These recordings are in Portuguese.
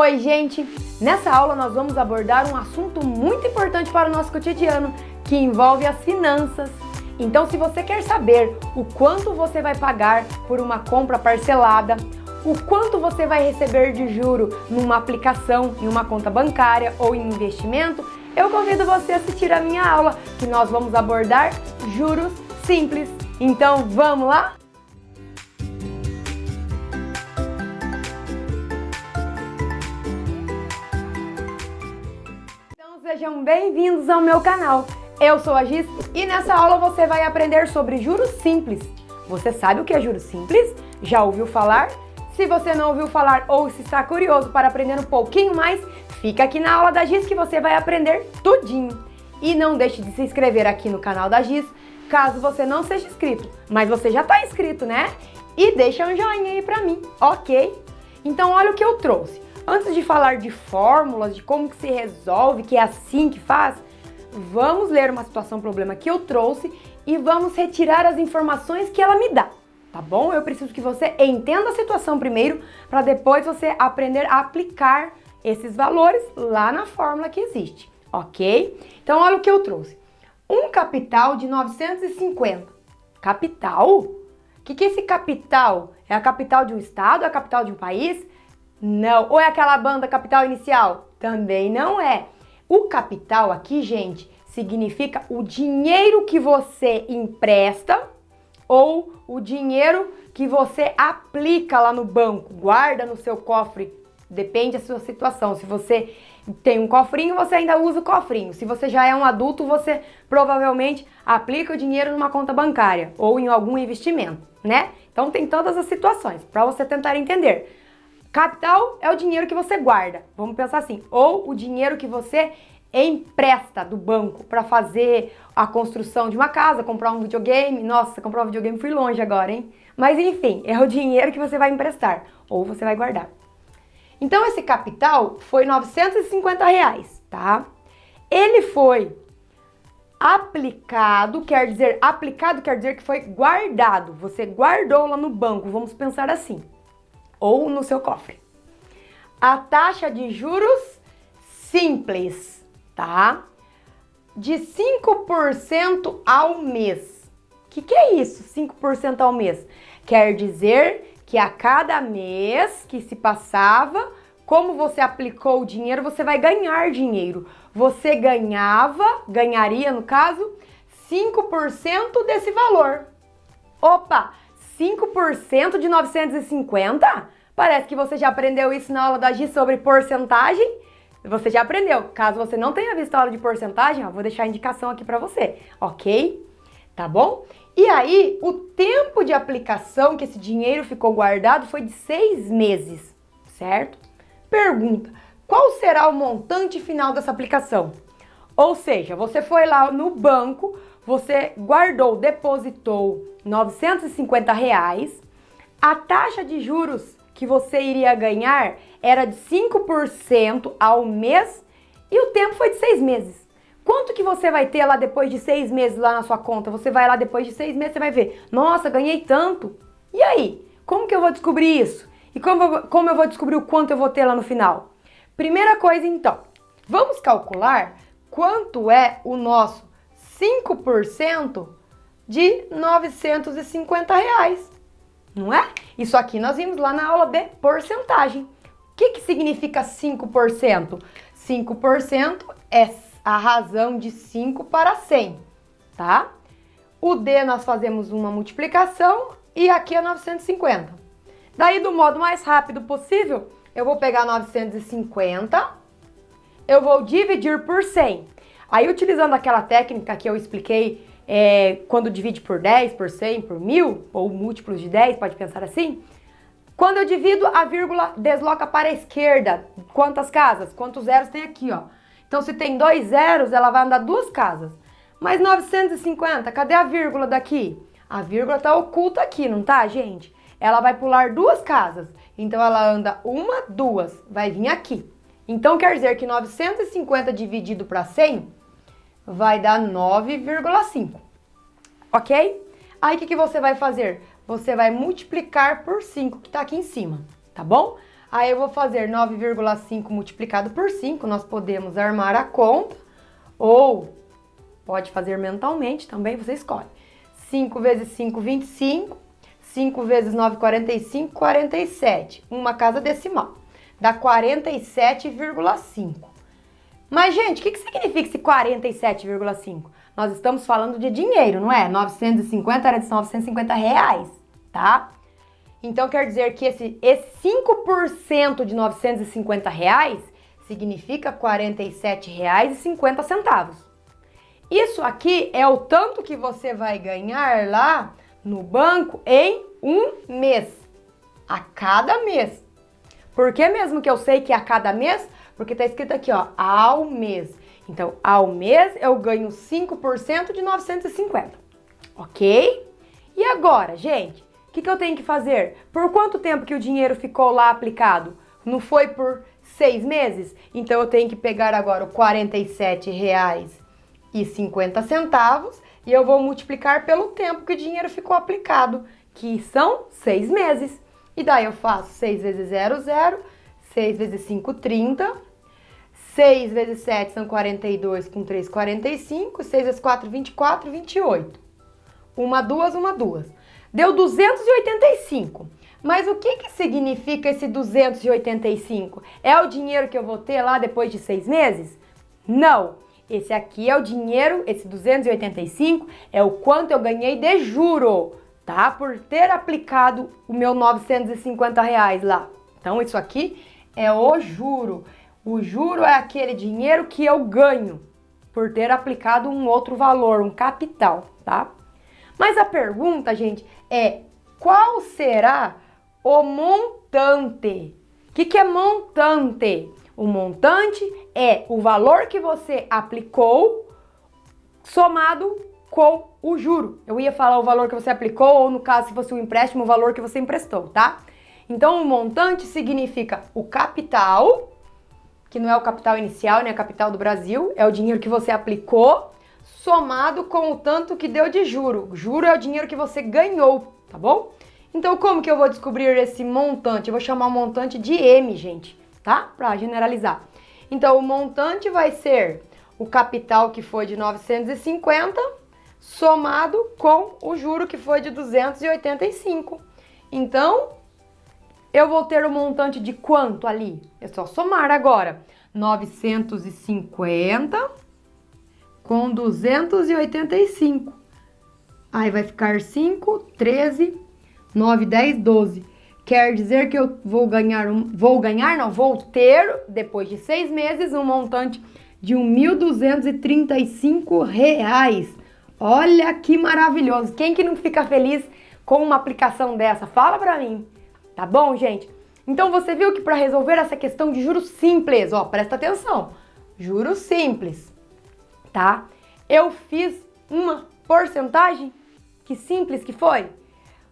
Oi, gente! Nessa aula nós vamos abordar um assunto muito importante para o nosso cotidiano, que envolve as finanças. Então, se você quer saber o quanto você vai pagar por uma compra parcelada, o quanto você vai receber de juro numa aplicação, em uma conta bancária ou em investimento, eu convido você a assistir a minha aula, que nós vamos abordar juros simples. Então, vamos lá? Sejam bem-vindos ao meu canal. Eu sou a Giz e nessa aula você vai aprender sobre juros simples. Você sabe o que é juros simples? Já ouviu falar? Se você não ouviu falar ou se está curioso para aprender um pouquinho mais, fica aqui na aula da Giz que você vai aprender tudinho. E não deixe de se inscrever aqui no canal da Giz, caso você não seja inscrito. Mas você já está inscrito, né? E deixa um joinha aí pra mim, ok? Então olha o que eu trouxe. Antes de falar de fórmulas, de como que se resolve, que é assim que faz, vamos ler uma situação, problema que eu trouxe e vamos retirar as informações que ela me dá, tá bom? Eu preciso que você entenda a situação primeiro, para depois você aprender a aplicar esses valores lá na fórmula que existe, ok? Então, olha o que eu trouxe. Um capital de 950. Capital? O que é esse capital? É a capital de um estado? É a capital de um país? Não. Ou é aquela banda Capital Inicial? Também não é. O capital aqui, gente, significa o dinheiro que você empresta ou o dinheiro que você aplica lá no banco, guarda no seu cofre. Depende da sua situação. Se você tem um cofrinho, você ainda usa o cofrinho. Se você já é um adulto, você provavelmente aplica o dinheiro numa conta bancária ou em algum investimento, né? Então tem todas as situações para você tentar entender. Capital é o dinheiro que você guarda, vamos pensar assim, ou o dinheiro que você empresta do banco para fazer a construção de uma casa, comprar um videogame. Nossa, comprar um videogame fui longe agora, hein? Mas enfim, é o dinheiro que você vai emprestar ou você vai guardar. Então esse capital foi R$950, tá? Ele foi aplicado quer dizer que foi guardado. Você guardou lá no banco, vamos pensar assim. Ou no seu cofre. A taxa de juros simples, tá? De 5% ao mês. O que é isso, 5% ao mês? Quer dizer que a cada mês que se passava, como você aplicou o dinheiro, você vai ganhar dinheiro. Você ganharia no caso, 5% desse valor. Opa! 5% de 950? Parece que você já aprendeu isso na aula da Giz sobre porcentagem. Você já aprendeu. Caso você não tenha visto a aula de porcentagem, ó, vou deixar a indicação aqui para você, ok? Tá bom? E aí, o tempo de aplicação que esse dinheiro ficou guardado foi de 6 meses, certo? Pergunta, qual será o montante final dessa aplicação? Ou seja, você foi lá no banco, você guardou, depositou R$950, a taxa de juros que você iria ganhar era de 5% ao mês e o tempo foi de 6 meses. Quanto que você vai ter lá depois de 6 meses lá na sua conta? Você vai lá depois de 6 meses, você vai ver, nossa, ganhei tanto. E aí, como que eu vou descobrir isso? E como eu vou descobrir o quanto eu vou ter lá no final? Primeira coisa então, vamos calcular quanto é o nosso 5% de R$950, não é? Isso aqui nós vimos lá na aula de porcentagem. O que significa 5%? 5% é a razão de 5 para 100, tá? O D nós fazemos uma multiplicação e aqui é 950. Daí, do modo mais rápido possível, eu vou pegar 950, eu vou dividir por 100. Aí, utilizando aquela técnica que eu expliquei, quando divide por 10, por 100, por 1000, ou múltiplos de 10, pode pensar assim. Quando eu divido, a vírgula desloca para a esquerda. Quantas casas? Quantos zeros tem aqui, ó? Então, se tem 2 zeros, ela vai andar 2 casas. Mas 950, cadê a vírgula daqui? A vírgula está oculta aqui, não tá, gente? Ela vai pular 2 casas. Então, ela anda 1, 2, vai vir aqui. Então, quer dizer que 950 dividido para 100 vai dar 9,5, ok? Aí, o que você vai fazer? Você vai multiplicar por 5, que está aqui em cima, tá bom? Aí eu vou fazer 9,5 multiplicado por 5, nós podemos armar a conta, ou pode fazer mentalmente também, você escolhe. 5 vezes 5, 25, 5 vezes 9, 45, 47, uma casa decimal, dá 47,5. Mas, gente, o que significa esse 47,5? Nós estamos falando de dinheiro, não é? 950 era de 950 reais, tá? Então, quer dizer que esse 5% de 950 reais significa R$ 47,50. Isso aqui é o tanto que você vai ganhar lá no banco em um mês, a cada mês. Por que mesmo que eu sei que é a cada mês? Porque tá escrito aqui, ó, ao mês. Então, ao mês eu ganho 5% de 950, ok? E agora, gente, o que eu tenho que fazer? Por quanto tempo que o dinheiro ficou lá aplicado? Não foi por 6 meses? Então, eu tenho que pegar agora o R$ 47,50 e eu vou multiplicar pelo tempo que o dinheiro ficou aplicado, que são 6 meses. E daí eu faço 6 vezes 0, 0, 6 vezes 5, 30, 6 vezes 7 são 42, com 3, 45, 6 vezes 4, 24, 28. Uma, duas. Deu 285. Mas o que significa esse 285? É o dinheiro que eu vou ter lá depois de 6 meses? Não. Esse aqui é o dinheiro, esse 285 é o quanto eu ganhei de juro, tá? Por ter aplicado o meu 950 reais lá. Então, isso aqui é o juro. O juro é aquele dinheiro que eu ganho por ter aplicado um outro valor, um capital, tá? Mas a pergunta, gente, é qual será o montante? O que é montante? O montante é o valor que você aplicou somado com o juro. Eu ia falar o valor que você aplicou, ou no caso, se fosse um empréstimo, o valor que você emprestou, tá? Então, o montante significa o capital, que não é o capital inicial, nem a capital do Brasil, é o dinheiro que você aplicou, somado com o tanto que deu de juro. Juro é o dinheiro que você ganhou, tá bom? Então, como que eu vou descobrir esse montante? Eu vou chamar o montante de M, gente, tá? Pra generalizar. Então, o montante vai ser o capital que foi de 950, somado com o juro que foi de 285. Então, eu vou ter o montante de quanto ali? É só somar agora. 950 com 285. Aí vai ficar 5, 13, 9, 10, 12. Quer dizer que eu vou ter, depois de 6 meses, um montante de R$ 1.235. Olha que maravilhoso. Quem que não fica feliz com uma aplicação dessa? Fala pra mim. Tá bom, gente? Então, você viu que para resolver essa questão de juros simples, ó, presta atenção, juros simples, tá? Eu fiz uma porcentagem, que simples que foi,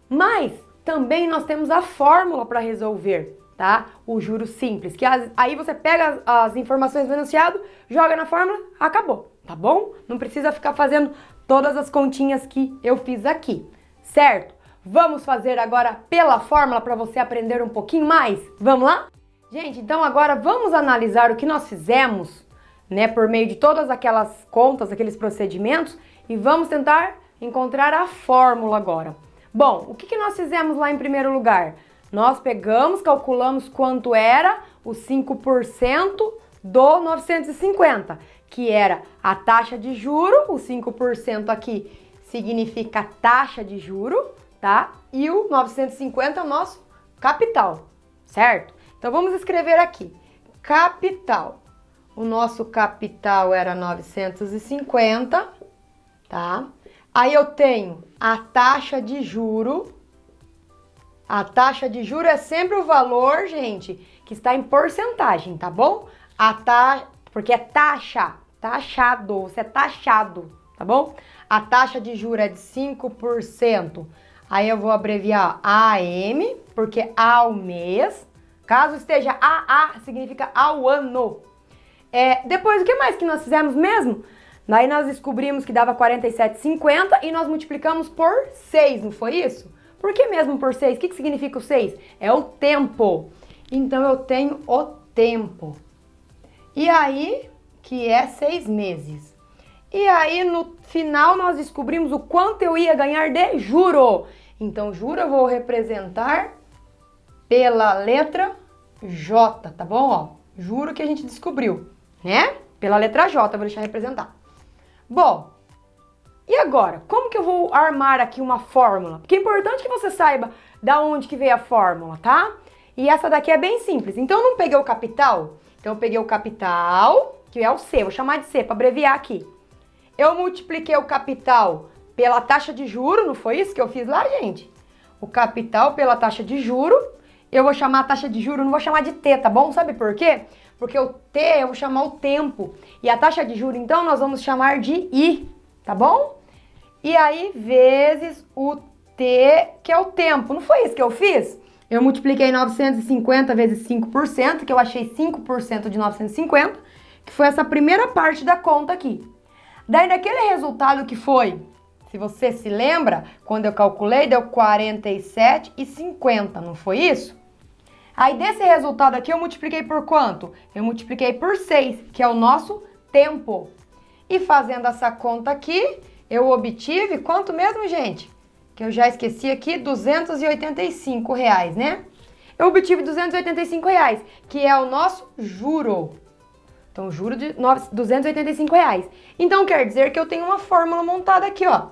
mas também nós temos a fórmula para resolver, tá? O juros simples, que aí você pega as informações do enunciado, joga na fórmula, acabou, tá bom? Não precisa ficar fazendo todas as continhas que eu fiz aqui, certo? Vamos fazer agora pela fórmula para você aprender um pouquinho mais? Vamos lá? Gente, então agora vamos analisar o que nós fizemos, né, por meio de todas aquelas contas, aqueles procedimentos, e vamos tentar encontrar a fórmula agora. Bom, o que nós fizemos lá em primeiro lugar? Nós pegamos, calculamos quanto era os 5% do 950, que era a taxa de juro, o 5% aqui significa taxa de juro, tá? E o 950 é o nosso capital, certo? Então, vamos escrever aqui, capital. O nosso capital era 950, tá? Aí eu tenho a taxa de juro. A taxa de juro é sempre o valor, gente, que está em porcentagem, tá bom? Porque é taxa, taxado, você é taxado, tá bom? A taxa de juro é de 5%. Aí eu vou abreviar AM, porque ao mês. Caso esteja AA, significa ao ano. Depois, o que mais que nós fizemos mesmo? Daí nós descobrimos que dava 47,50 e nós multiplicamos por 6, não foi isso? Por que mesmo por 6? O que significa o 6? É o tempo. Então, eu tenho o tempo. E aí, que é 6 meses. E aí, no final, nós descobrimos o quanto eu ia ganhar de juro. Então, juro eu vou representar pela letra J, tá bom? Ó, juro que a gente descobriu, né? Pela letra J, vou deixar representar. Bom, e agora? Como que eu vou armar aqui uma fórmula? Porque é importante que você saiba da onde que veio a fórmula, tá? E essa daqui é bem simples. Então, eu não peguei o capital. Então, eu peguei o capital, que é o C. Vou chamar de C para abreviar aqui. Eu multipliquei o capital pela taxa de juro, não foi isso que eu fiz lá, gente? O capital pela taxa de juro. Eu vou chamar a taxa de juro, não vou chamar de T, tá bom? Sabe por quê? Porque o T eu vou chamar o tempo. E a taxa de juro, então, nós vamos chamar de I, tá bom? E aí, vezes o T, que é o tempo. Não foi isso que eu fiz? Eu multipliquei 950 vezes 5%, que eu achei 5% de 950, que foi essa primeira parte da conta aqui. Daí, naquele resultado que foi, se você se lembra, quando eu calculei, deu 47,50, não foi isso? Aí, desse resultado aqui, eu multipliquei por quanto? Eu multipliquei por 6, que é o nosso tempo. E fazendo essa conta aqui, eu obtive quanto mesmo, gente? Que eu já esqueci aqui, R$285, né? Eu obtive R$285, que é o nosso juro. Então, juro de R$285. Então, quer dizer que eu tenho uma fórmula montada aqui, ó.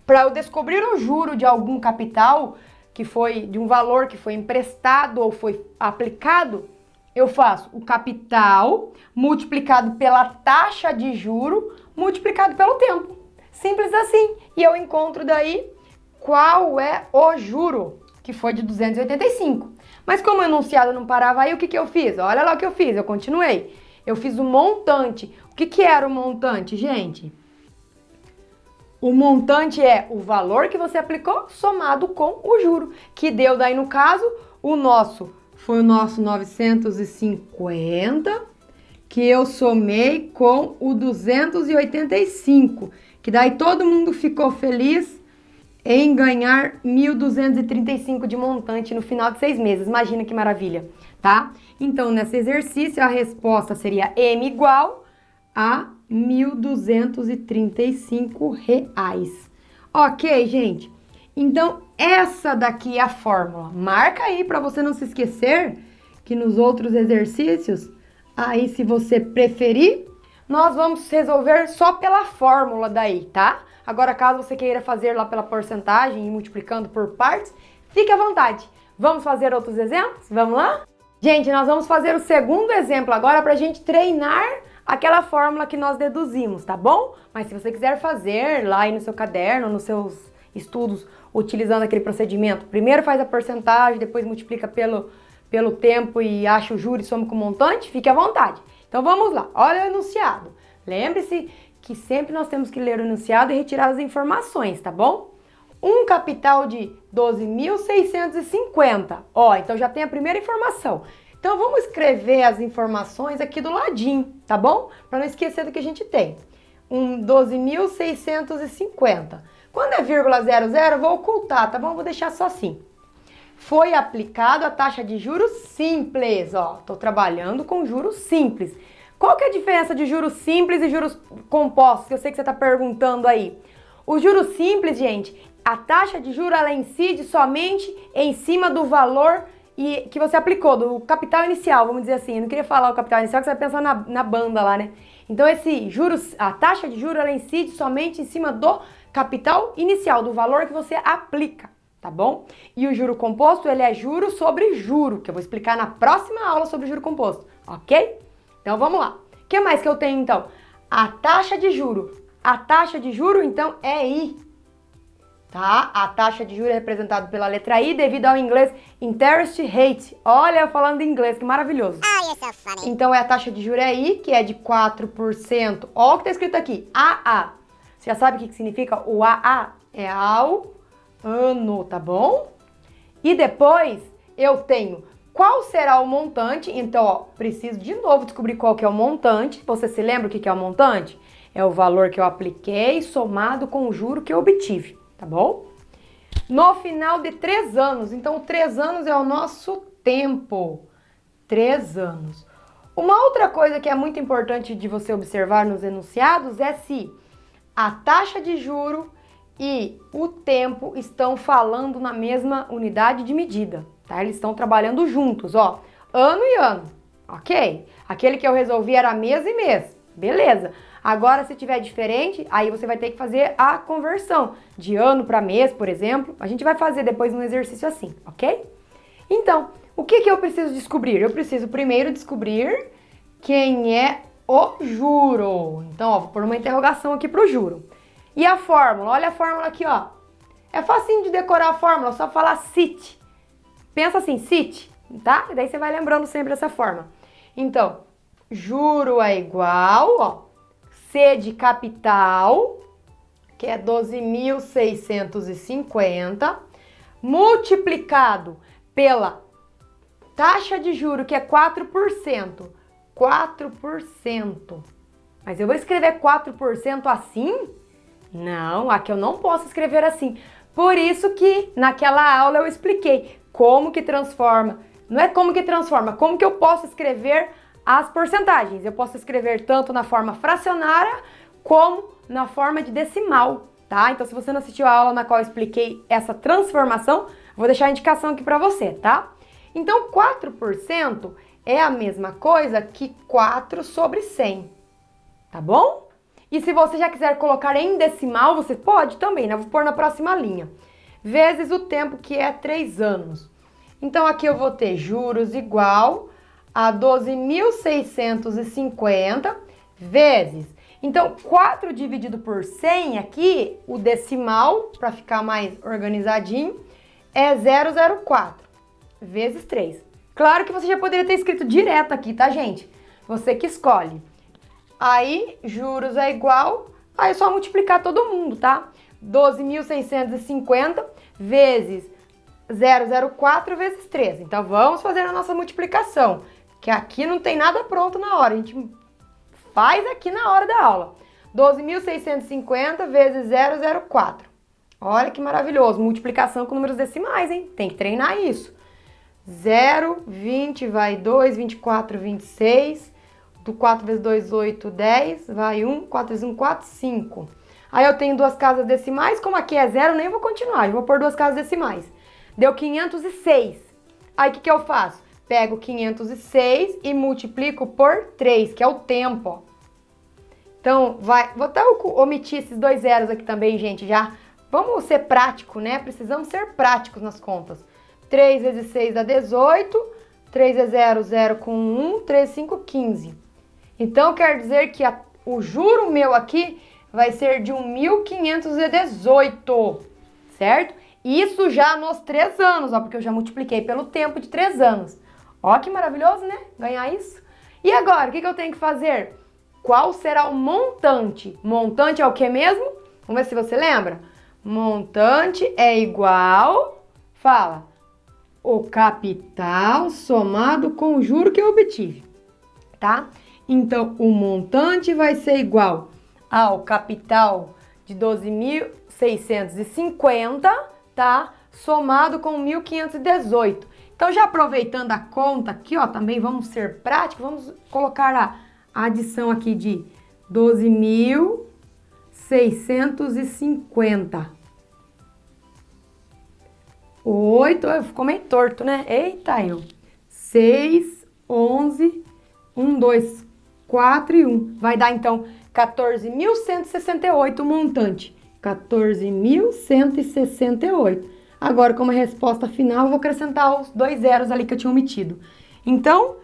Para eu descobrir o juro de algum capital, que foi de um valor que foi emprestado ou foi aplicado, eu faço o capital multiplicado pela taxa de juro multiplicado pelo tempo. Simples assim. E eu encontro daí qual é o juro, que foi de 285. Mas como o enunciado não parava aí, o que eu fiz? Olha lá o que eu fiz, eu continuei. Eu fiz o montante. O que era o montante, gente? O montante é o valor que você aplicou somado com o juro, que deu daí no caso, foi o nosso 950, que eu somei com o 285, que daí todo mundo ficou feliz em ganhar 1.235 de montante no final de 6 meses. Imagina que maravilha, tá? Então, nesse exercício, a resposta seria M igual a R$1.235. Ok, gente? Então, essa daqui é a fórmula. Marca aí para você não se esquecer que nos outros exercícios, aí se você preferir, nós vamos resolver só pela fórmula daí, tá? Agora, caso você queira fazer lá pela porcentagem e multiplicando por partes, fique à vontade. Vamos fazer outros exemplos? Vamos lá? Gente, nós vamos fazer o segundo exemplo agora para a gente treinar aquela fórmula que nós deduzimos, tá bom? Mas se você quiser fazer lá aí no seu caderno, nos seus estudos, utilizando aquele procedimento, primeiro faz a porcentagem, depois multiplica pelo tempo e acha o juro e soma com o montante, fique à vontade. Então vamos lá, olha o enunciado. Lembre-se que sempre nós temos que ler o enunciado e retirar as informações, tá bom? Um capital de 12.650. Ó, então já tem a primeira informação. Então vamos escrever as informações aqui do ladinho, tá bom? Para não esquecer do que a gente tem. 12.650. Quando é vírgula 00, eu vou ocultar, tá bom? Vou deixar só assim. Foi aplicado a taxa de juros simples, ó. Tô trabalhando com juros simples. Qual que é a diferença de juros simples e juros compostos? Que eu sei que você tá perguntando aí. O juros simples, gente, a taxa de juros ela incide somente em cima do valor que você aplicou, do capital inicial, vamos dizer assim. Eu não queria falar o capital inicial, que você vai pensar na banda lá, né? Então, a taxa de juros ela incide somente em cima do capital inicial, do valor que você aplica, tá bom? E o juro composto, ele é juro sobre juro, que eu vou explicar na próxima aula sobre juro composto, ok? Então, vamos lá. O que mais que eu tenho, então? A taxa de juro. A taxa de juro, então, é I, tá? A taxa de juros é representada pela letra I devido ao inglês interest rate. Olha, eu falando em inglês, que maravilhoso. Oh, you're so funny. Então, a taxa de juros é I, que é de 4%. Olha o que tá escrito aqui, AA. Você já sabe o que significa o AA? É ao ano, tá bom? E depois, eu tenho qual será o montante. Então, ó, preciso de novo descobrir qual que é o montante. Você se lembra o que é o montante? É o valor que eu apliquei somado com o juro que eu obtive, tá bom? No final de 3 anos. Então, 3 anos é o nosso tempo. 3 anos. Uma outra coisa que é muito importante de você observar nos enunciados é se a taxa de juro e o tempo estão falando na mesma unidade de medida, tá? Eles estão trabalhando juntos, ó, ano e ano, ok? Aquele que eu resolvi era mês e mês, beleza. Agora, se tiver diferente, aí você vai ter que fazer a conversão de ano para mês, por exemplo. A gente vai fazer depois um exercício assim, ok? Então, o que eu preciso descobrir? Eu preciso primeiro descobrir quem é o juro. Então, ó, vou pôr uma interrogação aqui pro juro. E a fórmula? Olha a fórmula aqui, ó. É facinho de decorar a fórmula, só falar CIT. Pensa assim, CIT, tá? E daí você vai lembrando sempre essa forma. Então, juro é igual, ó, C de capital, que é 12.650, multiplicado pela taxa de juro, que é 4%. 4%. Mas eu vou escrever 4% assim? Não, aqui eu não posso escrever assim. Por isso que naquela aula eu expliquei como que transforma. Não é como que transforma, como que eu posso escrever as porcentagens. Eu posso escrever tanto na forma fracionária como na forma de decimal, tá? Então, se você não assistiu a aula na qual eu expliquei essa transformação, vou deixar a indicação aqui para você, tá? Então, 4% é a mesma coisa que 4 sobre 100, tá bom? E se você já quiser colocar em decimal, você pode também, né? Vou pôr na próxima linha. Vezes o tempo, que é 3 anos. Então, aqui eu vou ter juros igual a 12.650 vezes. Então, 4 dividido por 100 aqui, o decimal, para ficar mais organizadinho, é 0,04 vezes 3. Claro que você já poderia ter escrito direto aqui, tá, gente? Você que escolhe. Aí, juros é igual, aí é só multiplicar todo mundo, tá? 12.650 vezes 0,04 vezes 3. Então, vamos fazer a nossa multiplicação, que aqui não tem nada pronto na hora, a gente faz aqui na hora da aula. 12.650 vezes 0,04. Olha que maravilhoso, multiplicação com números decimais, hein? Tem que treinar isso. 0, 20, vai 2, 24, 26. Do 4 vezes 2, 8, 10. Vai 1, 4 vezes 1, 4, 5. Aí eu tenho duas casas decimais, como aqui é 0, nem vou continuar, eu vou pôr duas casas decimais. Deu 506. Aí o que eu faço? Pego 506 e multiplico por 3, que é o tempo, ó. Então, vou até omitir esses 2 zeros aqui também, gente, já. Vamos ser prático, né? Precisamos ser práticos nas contas. 3 vezes 6 dá 18, 3 é 0, 0 com 1, 3, 5, 15. Então, quer dizer que o juro meu aqui vai ser de 1.518, certo? Isso já nos 3 anos, ó, porque eu já multipliquei pelo tempo de 3 anos. Ó que maravilhoso, né? Ganhar isso. E agora, o que eu tenho que fazer? Qual será o montante? Montante é o que mesmo? Vamos ver se você lembra. Montante é igual, fala, o capital somado com o juro que eu obtive, tá? Então, o montante vai ser igual ao capital de 12.650, tá? Somado com 1.518. Então, já aproveitando a conta aqui, ó, também vamos ser práticos, vamos colocar a adição aqui de 12.650. 8, ficou meio torto, né? Eita, 6, 11, 1, 2, 4 e 1. Vai dar, então, 14.168 o montante. 14.168. Agora, como resposta final, eu vou acrescentar os 2 zeros ali que eu tinha omitido. Então,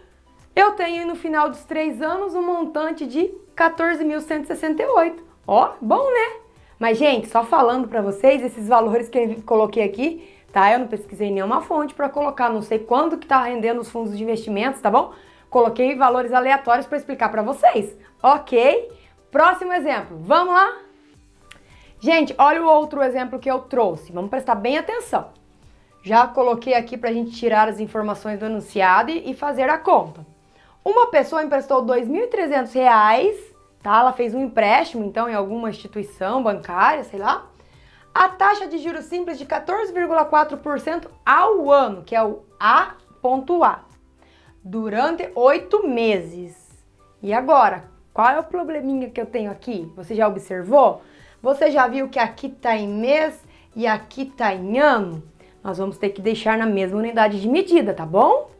eu tenho no final dos 3 anos um montante de 14.168. Ó, bom, né? Mas, gente, só falando pra vocês, esses valores que eu coloquei aqui, tá? Eu não pesquisei nenhuma fonte para colocar, não sei quanto que tá rendendo os fundos de investimentos, tá bom? Coloquei valores aleatórios para explicar para vocês, ok? Próximo exemplo, vamos lá? Gente, olha o outro exemplo que eu trouxe, vamos prestar bem atenção. Já coloquei aqui para a gente tirar as informações do enunciado e fazer a conta. Uma pessoa emprestou R$ 2.300, tá? Ela fez um empréstimo, então, em alguma instituição bancária, sei lá. A taxa de juros simples de 14,4% ao ano, que é o A.A. durante 8 meses. E agora, qual é o probleminha que eu tenho aqui? Você já observou? Você já viu que aqui está em mês e aqui está em ano? Nós vamos ter que deixar na mesma unidade de medida, tá bom?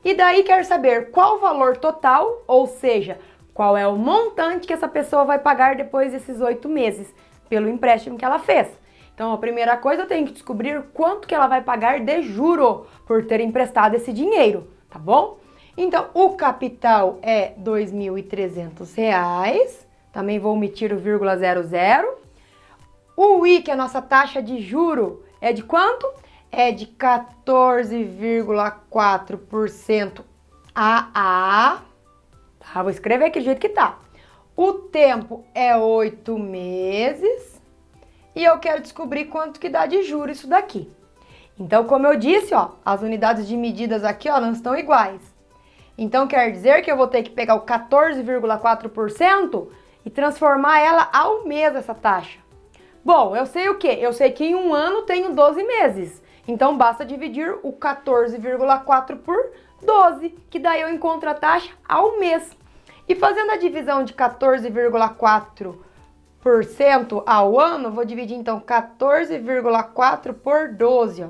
E daí quer saber qual o valor total, ou seja, qual é o montante que essa pessoa vai pagar depois desses 8 meses pelo empréstimo que ela fez. Então, a primeira coisa, eu tenho que descobrir quanto que ela vai pagar de juro por ter emprestado esse dinheiro, tá bom? Então, o capital é R$ 2.300, também vou omitir o vírgula 00. O I, que é a nossa taxa de juro, é de quanto? É de 14,4% AA. Tá, vou escrever aqui do jeito que tá. O tempo é 8 meses. E eu quero descobrir quanto que dá de juros isso daqui. Então, como eu disse, ó, as unidades de medidas aqui, ó, não estão iguais. Então, quer dizer que eu vou ter que pegar o 14,4% e transformar ela ao mês, essa taxa. Bom, eu sei o quê? Eu sei que em um ano tenho 12 meses. Então, basta dividir o 14,4 por 12, que daí eu encontro a taxa ao mês. E fazendo a divisão de 14,4% ao ano, vou dividir então 14,4 por 12, ó.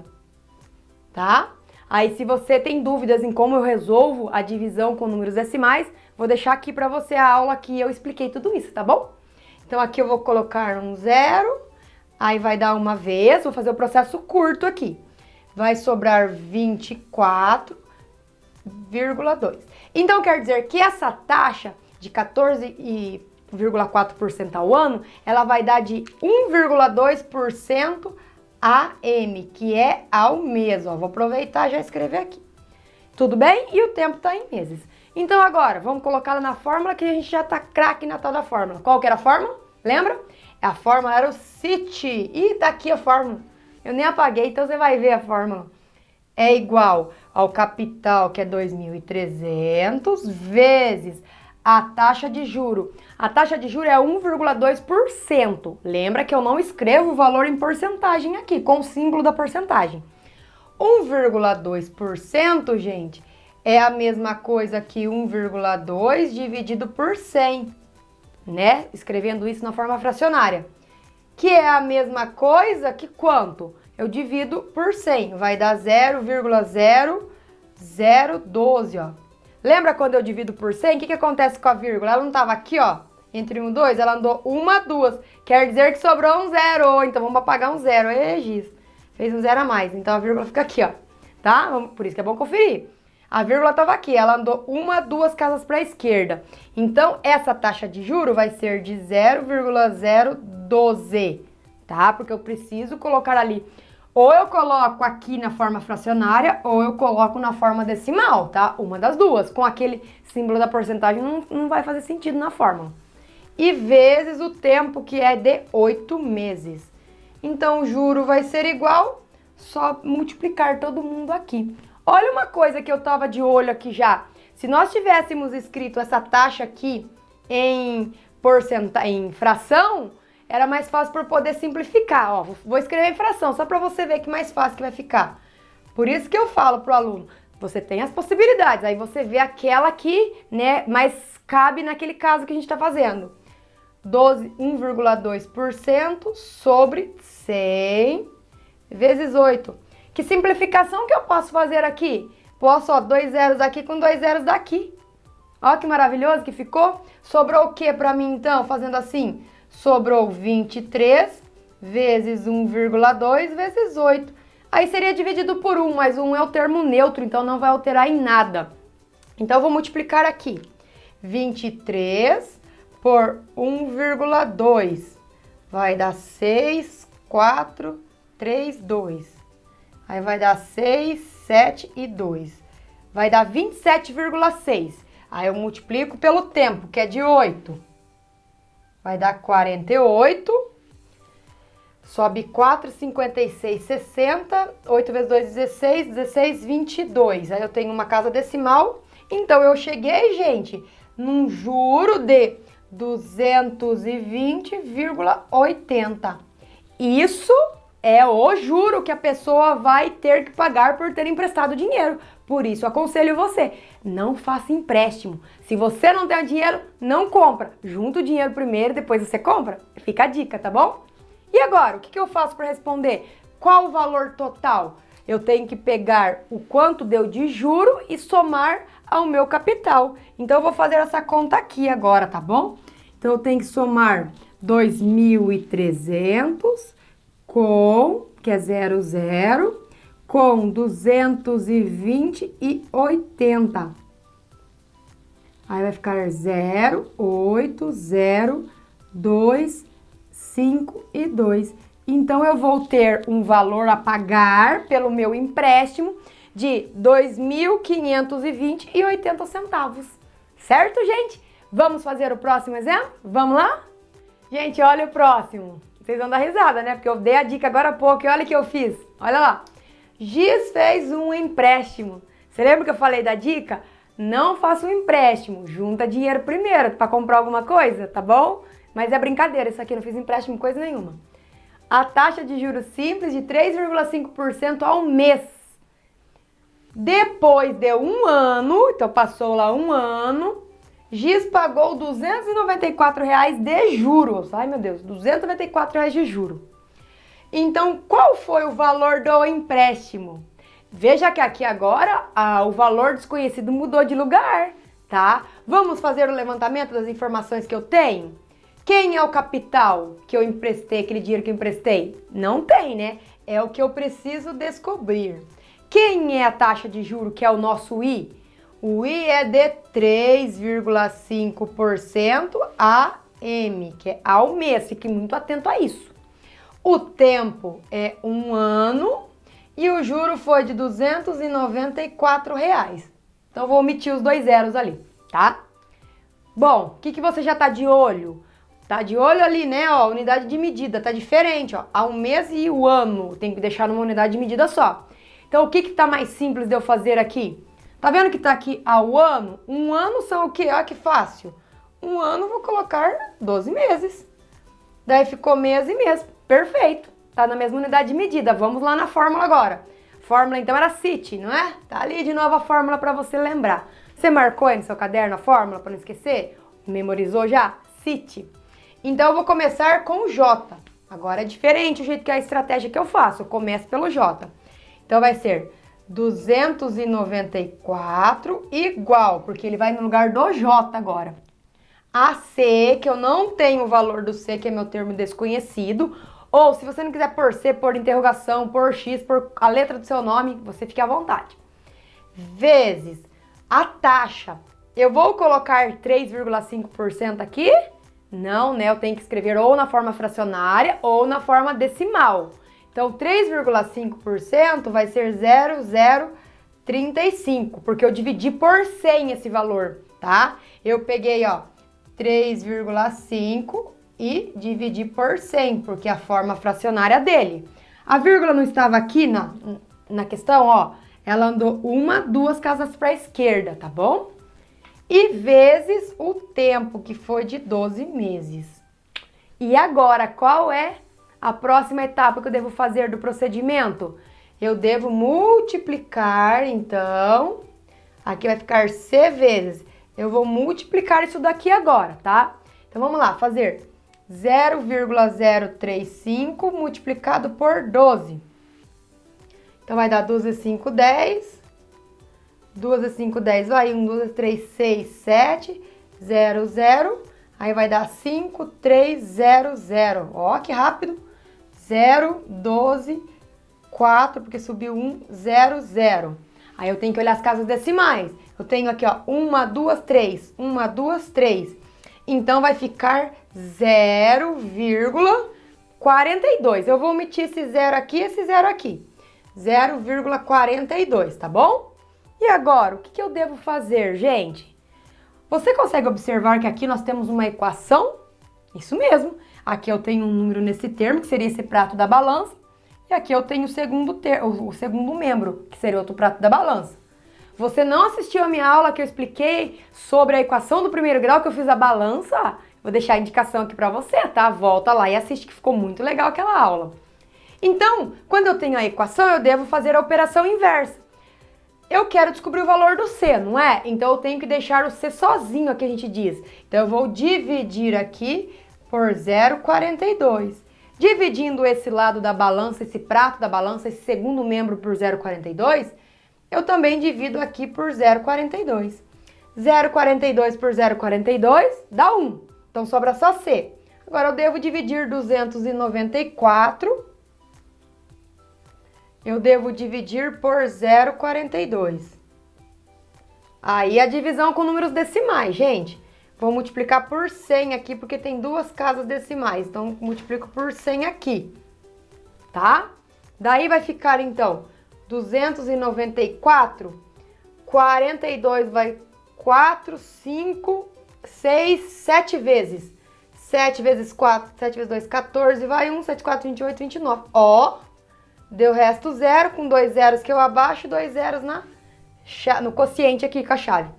Tá? Aí se você tem dúvidas em como eu resolvo a divisão com números decimais, vou deixar aqui para você a aula que eu expliquei tudo isso, tá bom? Então aqui eu vou colocar um 0, aí vai dar uma vez, vou fazer o processo curto aqui. Vai sobrar 24,2. Então quer dizer que essa taxa de 14,4% ao ano, ela vai dar de 1,2% AM, que é ao mês. Ó, vou aproveitar e já escrever aqui. Tudo bem? E o tempo está em meses. Então agora, vamos colocá-la na fórmula que a gente já está craque na tal da fórmula. Qual que era a fórmula? Lembra? A fórmula era o CIT. E tá aqui a fórmula. Eu nem apaguei, então você vai ver a fórmula. É igual ao capital, que é 2.300, vezes a taxa de juro. A taxa de juro é 1,2%. Lembra que eu não escrevo o valor em porcentagem aqui, com o símbolo da porcentagem. 1,2%, gente, é a mesma coisa que 1,2 dividido por 100, né? Escrevendo isso na forma fracionária. Que é a mesma coisa que quanto? Eu divido por 100, vai dar 0,0012, ó. Lembra quando eu divido por 100? O que acontece com a vírgula? Ela não estava aqui, ó, entre 1 e 2, ela andou 1, 2. Quer dizer que sobrou um 0, então vamos apagar um 0. Ei, Giz, fez um 0 a mais, então a vírgula fica aqui, ó, tá? Por isso que é bom conferir. A vírgula estava aqui, ela andou 1, 2 casas para a esquerda. Então, essa taxa de juro vai ser de 0,012, tá? Porque eu preciso colocar ali. Ou eu coloco aqui na forma fracionária, ou eu coloco na forma decimal, tá? Uma das duas. Com aquele símbolo da porcentagem não vai fazer sentido na fórmula. E vezes o tempo, que é de 8 meses. Então, o juro vai ser igual, só multiplicar todo mundo aqui. Olha uma coisa que eu tava de olho aqui já. Se nós tivéssemos escrito essa taxa aqui em fração, era mais fácil por poder simplificar. Ó, vou escrever em fração, só para você ver que mais fácil que vai ficar. Por isso que eu falo pro aluno, você tem as possibilidades, aí você vê aquela que, né, mais cabe naquele caso que a gente está fazendo. 1,2% sobre 100 vezes 8. Que simplificação que eu posso fazer aqui? Posso, ó, 2 zeros aqui com 2 zeros daqui. Ó que maravilhoso que ficou. Sobrou o que para mim então, fazendo assim? Sobrou 23 vezes 1,2 vezes 8. Aí seria dividido por 1, mas 1 é o termo neutro, então não vai alterar em nada. Então eu vou multiplicar aqui. 23 por 1,2 vai dar 6, 4, 3, 2. Aí vai dar 6, 7 e 2. Vai dar 27,6. Aí eu multiplico pelo tempo, que é de 8. Vai dar 48. Sobe 4, 56, 60. 8 vezes 2, 16. 16, 22. Aí eu tenho uma casa decimal. Então eu cheguei, gente, num juro de 220,80. Isso é o juro que a pessoa vai ter que pagar por ter emprestado dinheiro. Por isso, aconselho você, não faça empréstimo. Se você não tem o dinheiro, não compra. Junta o dinheiro primeiro, depois você compra. Fica a dica, tá bom? E agora, o que eu faço para responder? Qual o valor total? Eu tenho que pegar o quanto deu de juro e somar ao meu capital. Então, eu vou fazer essa conta aqui agora, tá bom? Então, eu tenho que somar 2.300 com, que é 00, com 220 e 80. Aí vai ficar 0, 8, 0, 2, 5 e 2. Então, eu vou ter um valor a pagar pelo meu empréstimo de 2.520 e 80 centavos. Certo, gente? Vamos fazer o próximo exemplo? Vamos lá? Gente, olha o próximo. Vocês vão dar risada, né? Porque eu dei a dica agora há pouco e olha o que eu fiz. Olha lá. Giz fez um empréstimo. Você lembra que eu falei da dica? Não faça um empréstimo. Junta dinheiro primeiro para comprar alguma coisa, tá bom? Mas é brincadeira, isso aqui não fiz empréstimo coisa nenhuma. A taxa de juros simples de 3,5% ao mês. Depois de um ano, então passou lá um ano, Giz pagou R$ 294 de juros. Ai, meu Deus, R$ 294 de juro. Então, qual foi o valor do empréstimo? Veja que aqui agora o valor desconhecido mudou de lugar, tá? Vamos fazer o levantamento das informações que eu tenho? Quem é o capital que eu emprestei, aquele dinheiro que eu emprestei? Não tem, né? É o que eu preciso descobrir. Quem é a taxa de juro, que é o nosso I? O I é de 3,5% AM, que é ao mês. Fique muito atento a isso. O tempo é um ano e o juro foi de R$ 294. Então, eu vou omitir os 2 zeros ali, tá? Bom, o que você já tá de olho? Tá de olho ali, né, ó, unidade de medida, tá diferente, ó, há um mês e o ano, tem que deixar numa unidade de medida só. Então, o que tá mais simples de eu fazer aqui? Tá vendo que tá aqui ao ano? Um ano são o quê? Olha que fácil. Um ano eu vou colocar 12 meses. Daí ficou mês e mês. Perfeito. Tá na mesma unidade de medida. Vamos lá na fórmula agora. Fórmula, então, era CIT, não é? Tá ali de novo a fórmula para você lembrar. Você marcou aí no seu caderno a fórmula para não esquecer? Memorizou já? CIT. Então, eu vou começar com o J. Agora é diferente o jeito que é a estratégia que eu faço. Eu começo pelo J. Então, vai ser 294 igual, porque ele vai no lugar do J agora. A C, que eu não tenho o valor do C, que é meu termo desconhecido. Ou, se você não quiser pôr C, pôr interrogação, pôr X, pôr a letra do seu nome, você fique à vontade. Vezes a taxa. Eu vou colocar 3,5% aqui? Não, né? Eu tenho que escrever ou na forma fracionária ou na forma decimal. Então, 3,5% vai ser 0,035, porque eu dividi por 100 esse valor, tá? Eu peguei, ó, 3,5 e dividi por 100, porque é a forma fracionária dele. A vírgula não estava aqui na questão, ó. Ela andou 1, 2 casas para a esquerda, tá bom? E vezes o tempo, que foi de 12 meses. E agora, qual é a próxima etapa que eu devo fazer do procedimento? Eu devo multiplicar, então, aqui vai ficar C vezes. Eu vou multiplicar isso daqui agora, tá? Então, vamos lá, fazer 0,035 multiplicado por 12. Então, vai dar 2 e 5, 10. 2 e 5, 10. Vai, 1, 2, 3, 6, 7, 0, 0. Aí vai dar 5, 3, 0, 0. Ó, que rápido. 0, 12, 4, porque subiu 1, 0, 0. Aí eu tenho que olhar as casas decimais. Eu tenho aqui, ó, 1, 2, 3. 1, 2, 3. Então, vai ficar 0,42. Eu vou omitir esse 0 aqui e esse 0 aqui. 0,42, tá bom? E agora, o que eu devo fazer, gente? Você consegue observar que aqui nós temos uma equação? Isso mesmo. Aqui eu tenho um número nesse termo, que seria esse prato da balança. E aqui eu tenho o segundo membro, que seria outro prato da balança. Você não assistiu a minha aula que eu expliquei sobre a equação do primeiro grau, que eu fiz a balança? Vou deixar a indicação aqui pra você, tá? Volta lá e assiste, que ficou muito legal aquela aula. Então, quando eu tenho a equação, eu devo fazer a operação inversa. Eu quero descobrir o valor do C, não é? Então, eu tenho que deixar o C sozinho, aqui a gente diz. Então, eu vou dividir aqui por 0,42. Dividindo esse lado da balança, esse prato da balança, esse segundo membro por 0,42, eu também divido aqui por 0,42. 0,42 por 0,42 dá 1. Então, sobra só C. Agora, eu devo dividir 294. Eu devo dividir por 0,42. Aí, a divisão com números decimais, gente. Vou multiplicar por 100 aqui, porque tem duas casas decimais. Então, multiplico por 100 aqui, tá? Daí vai ficar, então, 294, 42 vai 4, 5, 6, 7 vezes. 7 vezes 4, 7 vezes 2, 14, vai 1, 7, 4, 28, 29. Ó, deu resto 0, com 2 zeros que eu abaixo e 2 zeros no quociente aqui com a chave.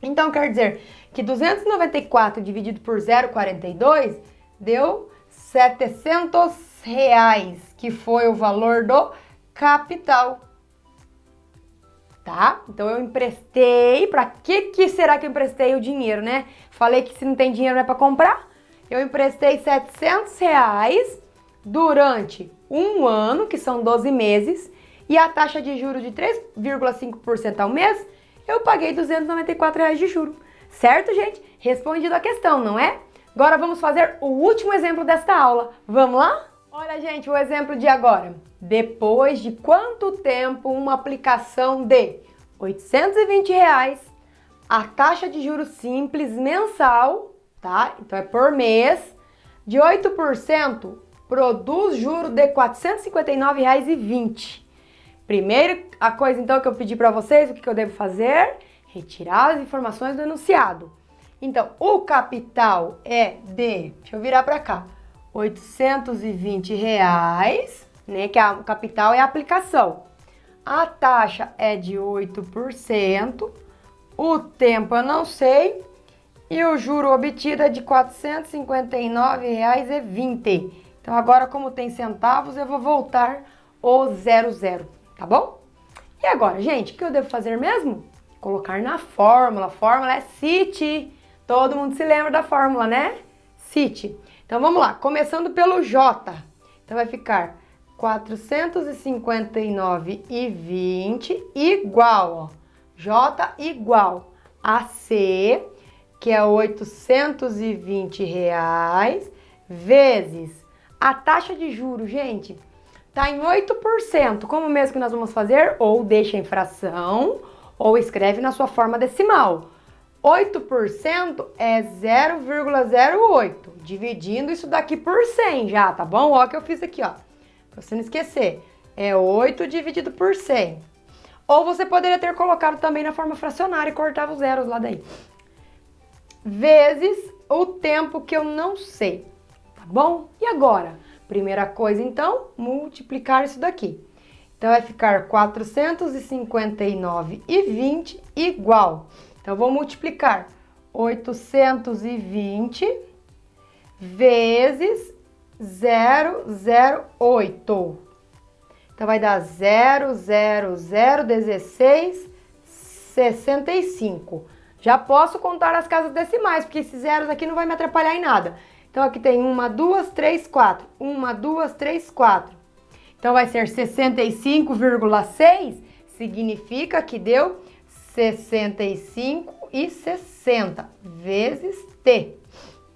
Então, quer dizer que 294 dividido por 0,42 deu R$700, que foi o valor do capital. Tá? Então, eu emprestei. Para que será que eu emprestei o dinheiro, né? Falei que se não tem dinheiro não é para comprar. Eu emprestei R$700 durante um ano, que são 12 meses, e a taxa de juros de 3,5% ao mês, eu paguei R$294 de juros. Certo, gente? Respondido a questão, não é? Agora vamos fazer o último exemplo desta aula. Vamos lá? Olha, gente, o exemplo de agora. Depois de quanto tempo uma aplicação de R$820, a taxa de juros simples mensal, tá? Então é por mês, de 8%, produz juro de R$459,20. Primeira a coisa, então, que eu pedi para vocês, o que eu devo fazer? Retirar as informações do enunciado. Então, o capital é de, deixa eu virar para cá, R$820, né, que o capital é a aplicação. A taxa é de 8%, o tempo eu não sei, e o juro obtido é de R$459,20. Então, agora, como tem centavos, eu vou voltar o 00, tá bom? E agora, gente, o que eu devo fazer mesmo? Colocar na fórmula. A fórmula é CIT. Todo mundo se lembra da fórmula, né? CIT. Então, vamos lá. Começando pelo J. Então, vai ficar 459,20 igual, ó. J igual a C, que é R$820, vezes a taxa de juros, gente, tá em 8%. Como mesmo que nós vamos fazer? Ou deixa em fração, ou escreve na sua forma decimal. 8% é 0,08. Dividindo isso daqui por 100 já, tá bom? Ó, que eu fiz aqui, ó. Pra você não esquecer. É 8 dividido por 100. Ou você poderia ter colocado também na forma fracionária e cortava os zeros lá daí. Vezes o tempo que eu não sei. Tá bom? E agora? Primeira coisa, então, multiplicar isso daqui. Então, vai ficar 459,20 igual. Então, eu vou multiplicar 820 vezes 008. Então, vai dar 0,001665. Já posso contar as casas decimais, porque esses zeros aqui não vai me atrapalhar em nada. Então, aqui tem 1, 2, 3, 4. 1, 2, 3, 4. Então, vai ser 65,6. Significa que deu 65,60 vezes T.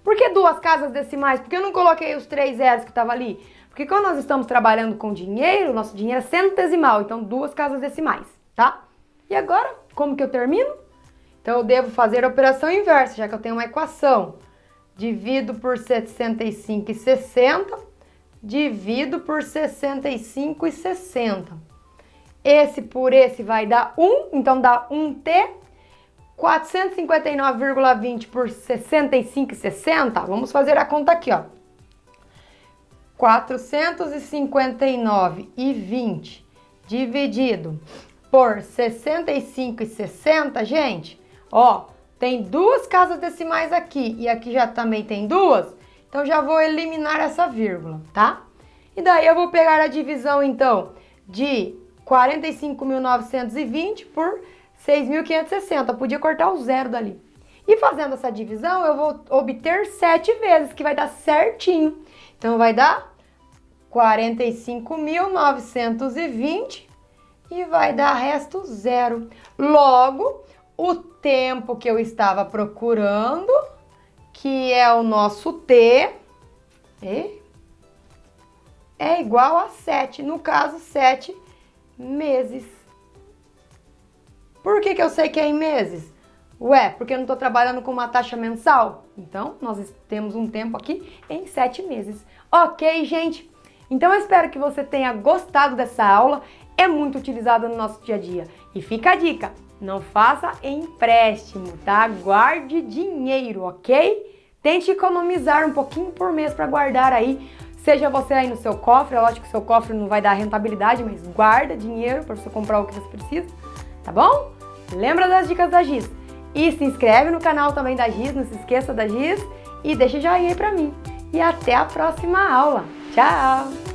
Por que duas casas decimais? Porque eu não coloquei os 3 zeros que estavam ali? Porque quando nós estamos trabalhando com dinheiro, nosso dinheiro é centesimal. Então, duas casas decimais, tá? E agora, como que eu termino? Então, eu devo fazer a operação inversa, já que eu tenho uma equação. Divido por 65,60, divido por 65,60. Esse por esse vai dar 1, então dá 1T. 459,20 por 65,60, vamos fazer a conta aqui, ó. 459,20 dividido por 65,60, gente, ó, tem duas casas decimais aqui e aqui já também tem duas, então já vou eliminar essa vírgula, tá? E daí eu vou pegar a divisão, então, de 45.920 por 6.560. Podia cortar o zero dali. E fazendo essa divisão, eu vou obter 7 vezes, que vai dar certinho. Então, vai dar 45.920 e vai dar resto zero. Logo, o tempo que eu estava procurando, que é o nosso T, é igual a 7. No caso, 7 meses. Por que eu sei que é em meses? Ué, porque eu não estou trabalhando com uma taxa mensal? Então, nós temos um tempo aqui em 7 meses. Ok, gente? Então, eu espero que você tenha gostado dessa aula. É muito utilizada no nosso dia a dia. E fica a dica, não faça empréstimo, tá? Guarde dinheiro, ok? Tente economizar um pouquinho por mês para guardar aí. Seja você aí no seu cofre, é lógico que o seu cofre não vai dar rentabilidade, mas guarda dinheiro para você comprar o que você precisa, tá bom? Lembra das dicas da Giz. E se inscreve no canal também da Giz, não se esqueça da Giz. E deixa joinha aí pra mim. E até a próxima aula. Tchau!